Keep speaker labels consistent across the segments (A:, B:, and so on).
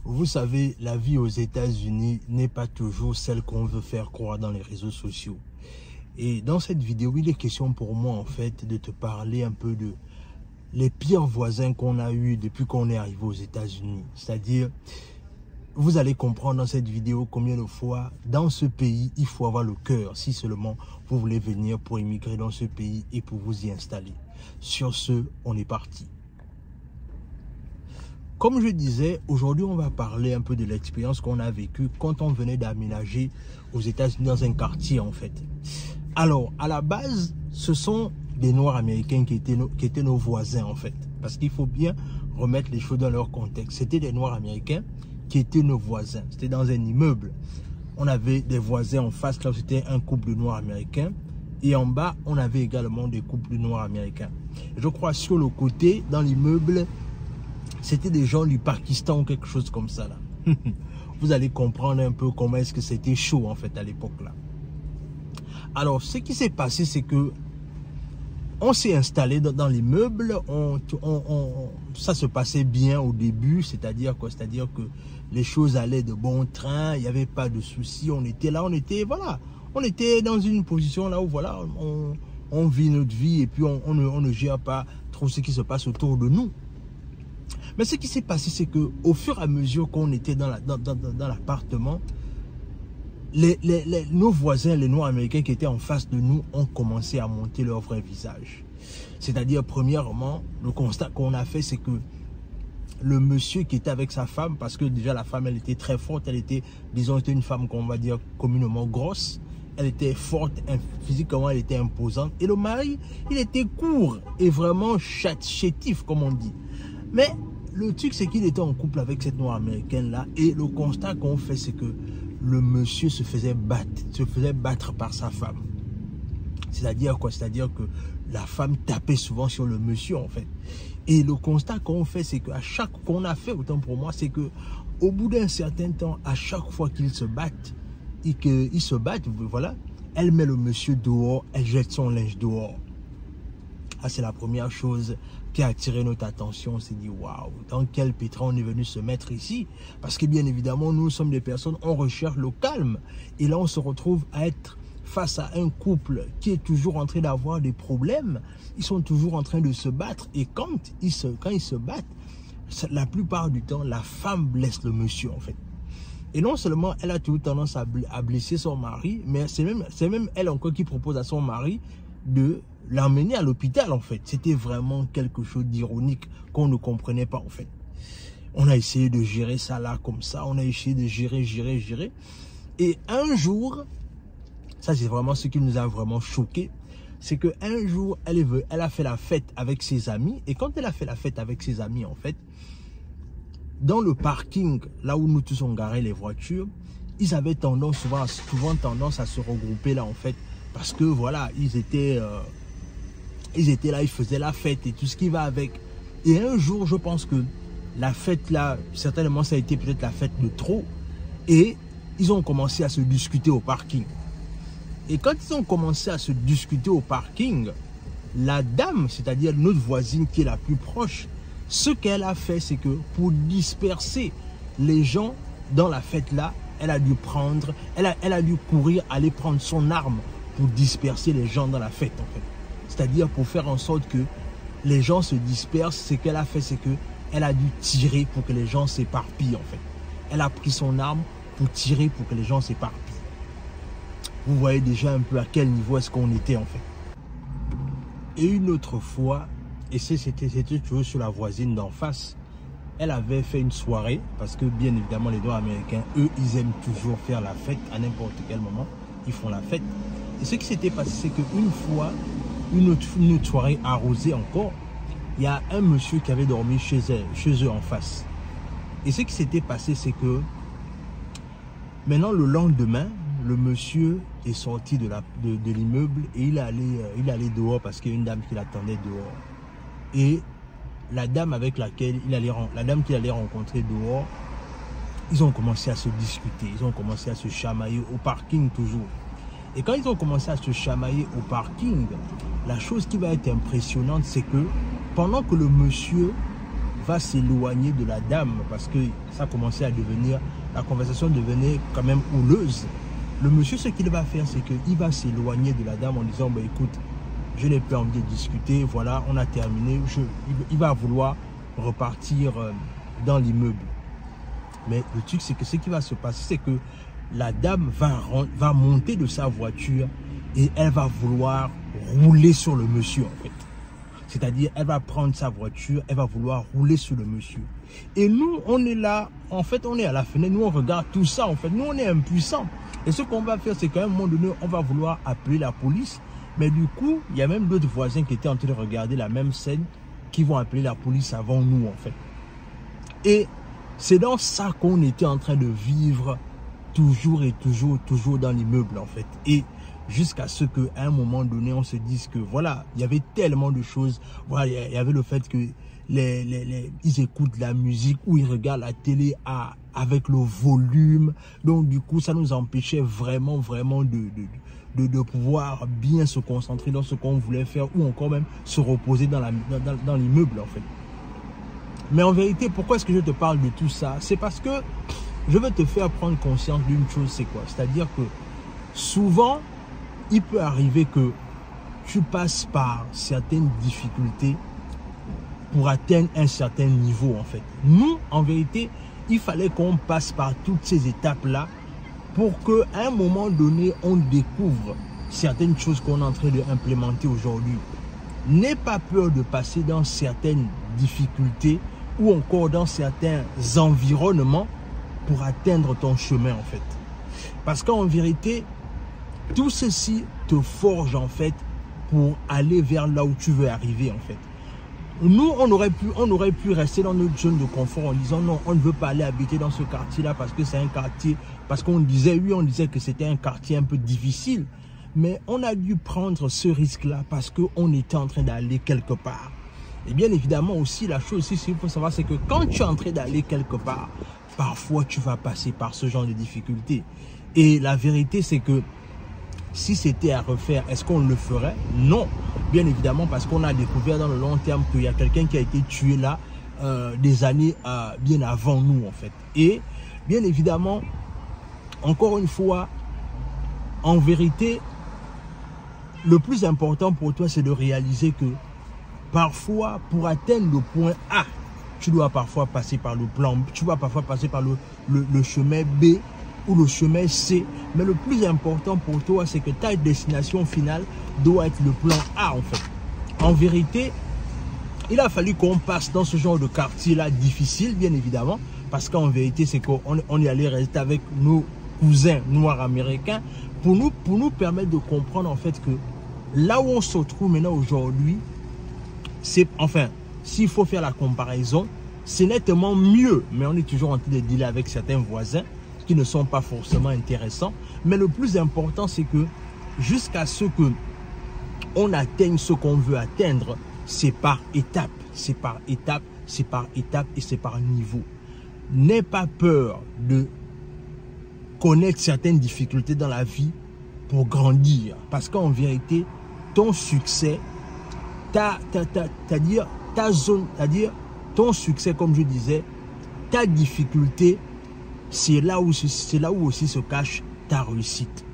A: Vous savez, la vie aux États-Unis n'est pas toujours celle qu'on veut faire croire dans les réseaux sociaux. Et dans cette vidéo, il est question pour moi en fait de te parler un peu de les pires voisins qu'on a eus depuis qu'on est arrivé aux États-Unis. C'est-à-dire, vous allez comprendre dans cette vidéo combien de fois dans ce pays, il faut avoir le cœur si seulement vous voulez venir pour immigrer dans ce pays et pour vous y installer. Sur ce, on est parti. Comme je disais, aujourd'hui, on va parler un peu de l'expérience qu'on a vécue quand on venait d'aménager aux États-Unis dans un quartier, en fait. Alors, à la base, ce sont des Noirs américains qui étaient nos voisins, en fait. Parce qu'il faut bien remettre les choses dans leur contexte. C'était des Noirs américains qui étaient nos voisins. C'était dans un immeuble. On avait des voisins en face, là, c'était un couple de Noirs américains. Et en bas, on avait également des couples de Noirs américains. Je crois sur le côté, dans l'immeuble, c'était des gens du Pakistan ou quelque chose comme ça là. Vous allez comprendre un peu comment est-ce que c'était chaud en fait à l'époque là. Alors ce qui s'est passé, c'est que on s'est installé dans l'immeuble, ça se passait bien au début, c'est-à-dire quoi? C'est-à-dire que les choses allaient de bon train, il n'y avait pas de soucis, on était là, on était dans une position là où voilà, on vit notre vie et puis on ne gère pas trop ce qui se passe autour de nous. Mais ce qui s'est passé, c'est que au fur et à mesure qu'on était dans l'appartement, nos voisins, les Noirs américains qui étaient en face de nous, ont commencé à monter leur vrai visage. C'est-à-dire, premièrement, le constat qu'on a fait, c'est que le monsieur qui était avec sa femme, parce que déjà la femme, elle était très forte, elle était, disons, une femme qu'on va dire communément grosse, elle était forte, physiquement, elle était imposante. Et le mari, il était court et vraiment chétif, comme on dit. Mais le truc, c'est qu'il était en couple avec cette Noire américaine-là. Et le constat qu'on fait, c'est que le monsieur se faisait battre par sa femme. C'est-à-dire quoi? C'est-à-dire que la femme tapait souvent sur le monsieur, en fait. Et le constat qu'on fait, c'est qu'à chaque qu'on a fait, autant pour moi, c'est que au bout d'un certain temps, à chaque fois qu'ils se battent, voilà, elle met le monsieur dehors, elle jette son linge dehors. Ah, c'est la première chose qui a attiré notre attention. On s'est dit, waouh, dans quel pétrin on est venu se mettre ici? Parce que bien évidemment, nous sommes des personnes, on recherche le calme. Et là, on se retrouve à être face à un couple qui est toujours en train d'avoir des problèmes. Ils sont toujours en train de se battre. Et quand ils se battent, la plupart du temps, la femme blesse le monsieur, en fait. Et non seulement elle a toujours tendance à blesser son mari, mais c'est même elle encore qui propose à son mari de l'emmener à l'hôpital, en fait. C'était vraiment quelque chose d'ironique qu'on ne comprenait pas, en fait. On a essayé de gérer ça là, comme ça. On a essayé de gérer. Et un jour, ça c'est vraiment ce qui nous a vraiment choqué, c'est qu'un jour, elle a fait la fête avec ses amis. Et quand elle a fait la fête avec ses amis, en fait, dans le parking, là où nous tous on garait les voitures, ils avaient souvent tendance à se regrouper là, en fait. Parce que voilà, ils étaient là, ils faisaient la fête et tout ce qui va avec. Et un jour, je pense que la fête là, certainement ça a été peut-être la fête de trop. Et ils ont commencé à se discuter au parking. Et quand ils ont commencé à se discuter au parking, la dame, c'est-à-dire notre voisine qui est la plus proche, ce qu'elle a fait, c'est que pour disperser les gens dans la fête là, elle a dû courir, aller prendre son arme pour disperser les gens dans la fête, en fait. C'est-à-dire pour faire en sorte que les gens se dispersent. Ce qu'elle a fait, c'est qu'elle a dû tirer pour que les gens s'éparpillent, en fait. Elle a pris son arme pour tirer pour que les gens s'éparpillent. Vous voyez déjà un peu à quel niveau est-ce qu'on était, en fait. Et une autre fois, et c'était toujours sur la voisine d'en face, elle avait fait une soirée, parce que bien évidemment les Noirs américains, eux, ils aiment toujours faire la fête à n'importe quel moment. Ils font la fête. Et ce qui s'était passé, c'est qu'une fois, une autre soirée arrosée encore, il y a un monsieur qui avait dormi chez eux en face. Et ce qui s'était passé, c'est que maintenant, le lendemain, le monsieur est sorti de l'immeuble et il allait dehors parce qu'il y a une dame qui l'attendait dehors. Et la dame avec laquelle qu'il allait rencontrer dehors, ils ont commencé à se discuter, ils ont commencé à se chamailler au parking toujours. Et quand ils ont commencé à se chamailler au parking, la chose qui va être impressionnante, c'est que pendant que le monsieur va s'éloigner de la dame parce que ça commençait à devenir, la conversation devenait quand même houleuse. Le monsieur, ce qu'il va faire, c'est qu'il va s'éloigner de la dame en disant, bah, écoute, je n'ai plus envie de discuter, voilà, on a terminé. Il va vouloir repartir dans l'immeuble. Mais le truc, c'est que ce qui va se passer, c'est que la dame va monter de sa voiture et elle va vouloir rouler sur le monsieur, en fait. C'est-à-dire, elle va prendre sa voiture, elle va vouloir rouler sur le monsieur. Et nous, on est là, en fait, on est à la fenêtre, nous, on regarde tout ça, en fait. Nous, on est impuissants. Et ce qu'on va faire, c'est qu'à un moment donné, on va vouloir appeler la police. Mais du coup, il y a même d'autres voisins qui étaient en train de regarder la même scène qui vont appeler la police avant nous, en fait. Et c'est dans ça qu'on était en train de vivre toujours et toujours dans l'immeuble, en fait. Et jusqu'à ce qu'à un moment donné, on se dise que voilà, il y avait tellement de choses. Voilà, il y avait le fait que ils écoutent la musique ou ils regardent la télé avec le volume. Donc du coup, ça nous empêchait vraiment de pouvoir bien se concentrer dans ce qu'on voulait faire ou encore même se reposer dans l'immeuble, en fait. Mais en vérité, pourquoi est-ce que je te parle de tout ça? C'est parce que je veux te faire prendre conscience d'une chose, c'est quoi? C'est-à-dire que souvent, il peut arriver que tu passes par certaines difficultés pour atteindre un certain niveau, en fait. Nous, en vérité, il fallait qu'on passe par toutes ces étapes-là pour qu'à un moment donné, on découvre certaines choses qu'on est en train d'implémenter aujourd'hui. N'aie pas peur de passer dans certaines difficultés ou encore dans certains environnements pour atteindre ton chemin, en fait. Parce qu'en vérité, tout ceci te forge, en fait, pour aller vers là où tu veux arriver, en fait. Nous, on aurait pu rester dans notre zone de confort en disant non, on ne veut pas aller habiter dans ce quartier-là parce que c'est un quartier, parce qu'on disait, oui, on disait que c'était un quartier un peu difficile. Mais on a dû prendre ce risque-là parce qu'on était en train d'aller quelque part. Et bien évidemment aussi, la chose aussi, qu'il faut savoir, c'est que quand tu es en train d'aller quelque part, parfois tu vas passer par ce genre de difficultés. Et la vérité, c'est que si c'était à refaire, est-ce qu'on le ferait? Non. Bien évidemment, parce qu'on a découvert dans le long terme qu'il y a quelqu'un qui a été tué là des années bien avant nous, en fait. Et bien évidemment, encore une fois, en vérité, le plus important pour toi, c'est de réaliser que parfois, pour atteindre le point A, tu dois parfois passer par le plan B, tu dois parfois passer par le chemin B ou le chemin C. Mais le plus important pour toi, c'est que ta destination finale doit être le plan A, en fait. En vérité, il a fallu qu'on passe dans ce genre de quartier-là difficile, bien évidemment, parce qu'en vérité, c'est qu'on est allé rester avec nos cousins noirs américains pour nous permettre de comprendre, en fait, que là où on se trouve maintenant aujourd'hui, c'est, enfin, s'il faut faire la comparaison, c'est nettement mieux, mais on est toujours en train de dealer avec certains voisins qui ne sont pas forcément intéressants. Mais le plus important, c'est que jusqu'à ce que on atteigne ce qu'on veut atteindre, c'est par étapes, c'est par étapes, c'est par étapes et c'est par niveau. N'aie pas peur de connaître certaines difficultés dans la vie pour grandir. Parce qu'en vérité, ton succès, ton succès, comme je disais, ta difficulté, c'est là où aussi se cache ta réussite.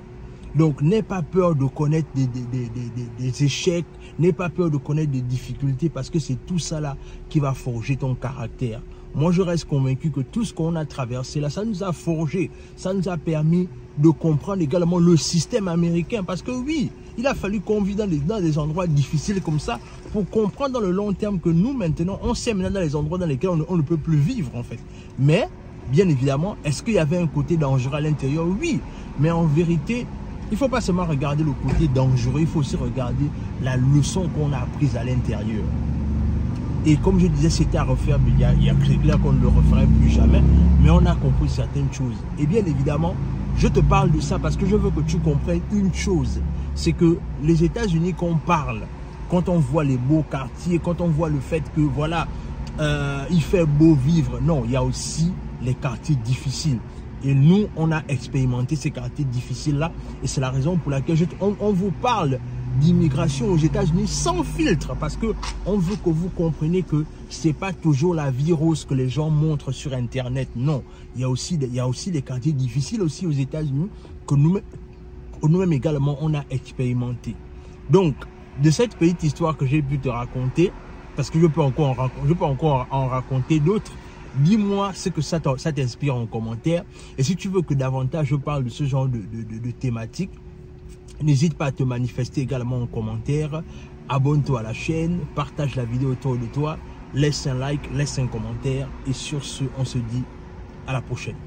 A: Donc, n'aie pas peur de connaître des échecs, n'aie pas peur de connaître des difficultés parce que c'est tout ça là qui va forger ton caractère. Moi, je reste convaincu que tout ce qu'on a traversé là, ça nous a forgé, ça nous a permis de comprendre également le système américain. Parce que oui, il a fallu qu'on vive dans des endroits difficiles comme ça pour comprendre dans le long terme que nous, maintenant, on sait maintenant dans les endroits dans lesquels on ne peut plus vivre, en fait. Mais, bien évidemment, est-ce qu'il y avait un côté dangereux à l'intérieur? Oui, mais en vérité, il ne faut pas seulement regarder le côté dangereux, il faut aussi regarder la leçon qu'on a apprise à l'intérieur. Et comme je disais, c'était à refaire, mais c'est clair qu'on ne le referait plus jamais, mais on a compris certaines choses. Et bien évidemment, je te parle de ça parce que je veux que tu comprennes une chose, c'est que les États-Unis qu'on parle, quand on voit les beaux quartiers, quand on voit le fait que voilà, il fait beau vivre, non, il y a aussi les quartiers difficiles. Et nous, on a expérimenté ces quartiers difficiles-là. Et c'est la raison pour laquelle on vous parle d'immigration aux États-Unis sans filtre, parce que on veut que vous compreniez que c'est pas toujours la vie rose que les gens montrent sur Internet. Non, il y a aussi des quartiers difficiles aussi aux États-Unis que nous-mêmes également on a expérimenté. Donc, de cette petite histoire que j'ai pu te raconter, parce que je peux encore en raconter d'autres, dis-moi ce que ça t'inspire en commentaire. Et si tu veux que davantage je parle de ce genre de thématique, n'hésite pas à te manifester également en commentaire. Abonne-toi à la chaîne, partage la vidéo autour de toi, laisse un like, laisse un commentaire. Et sur ce, on se dit à la prochaine.